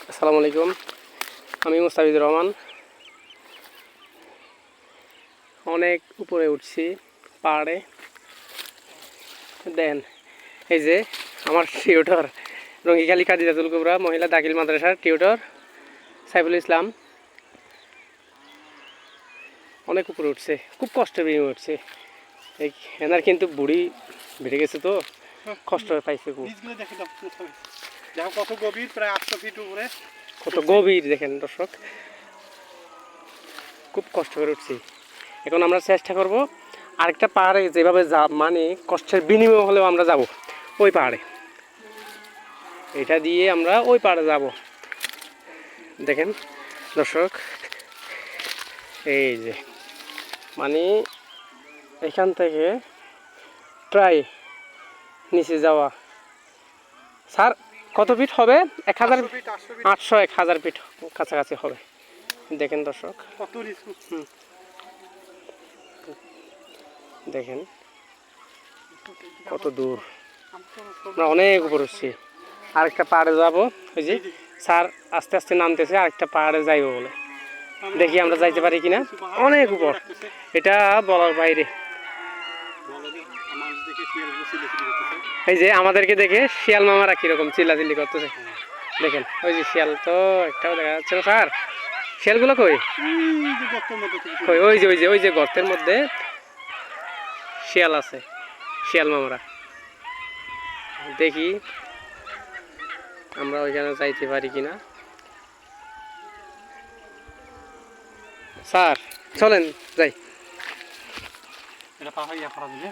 আসসালামু আলাইকুম, আমি মুস্তাফিজুর রহমান। অনেক উপরে উঠছি পাহাড়ে। দেন এই যে আমার টিউটর রঙ্গিখালী কাদিজাতুল কুবরা মহিলা দাখিল মাদ্রাসার টিউটর সাইফুল ইসলাম অনেক উপরে উঠছে, খুব কষ্টে বেরিয়ে উঠছে। এই এনার কিন্তু বুড়ি বেড়ে গেছে, তো কষ্ট পাইছে খুব। কত গভীর, প্রায় 800 ফিট উপরে। কত গভীর দেখেন দর্শক, খুব কষ্ট করে উঠছি। এখন আমরা চেষ্টা করব আরেকটা পাহাড়ে যেভাবে মানে কষ্টের বিনিময় হলেও আমরা যাব ওই পাহাড়ে। এটা দিয়ে আমরা ওই পাহাড়ে যাব। দেখেন দর্শক, এই যে মানে এখান থেকে প্রায় নিচে যাওয়া, স্যার কত ফিট হবে? 1800 1000 ফিট কাছাকাছি হবে। দেখেন দর্শক, দেখেন কত দূর, আমরা অনেক উপর উঠছি। আরেকটা পাহাড়ে যাব, ওই যে স্যার আস্তে আস্তে নামতেছে, আরেকটা পাহাড়ে যাইব বলে। দেখি আমরা যাইতে পারি কিনা। অনেক উপর, এটা বলার বাইরে। এই যে আমাদেরকে দেখে শিয়াল মামারা কিরকম চিল্লাচিল্লি করতেছে, দেখেন ওই যে শিয়াল তো একটাও দেখা যাচ্ছে না। স্যার শিয়ালগুলো কই? কই? ওই যে গর্তের মধ্যে শিয়াল আছে, শিয়াল মামারা। দেখি আমরা ওইখানে যাইতে পারি কিনা। স্যার চলেন যাই। এটা পাহাড়িয়া করা দিলে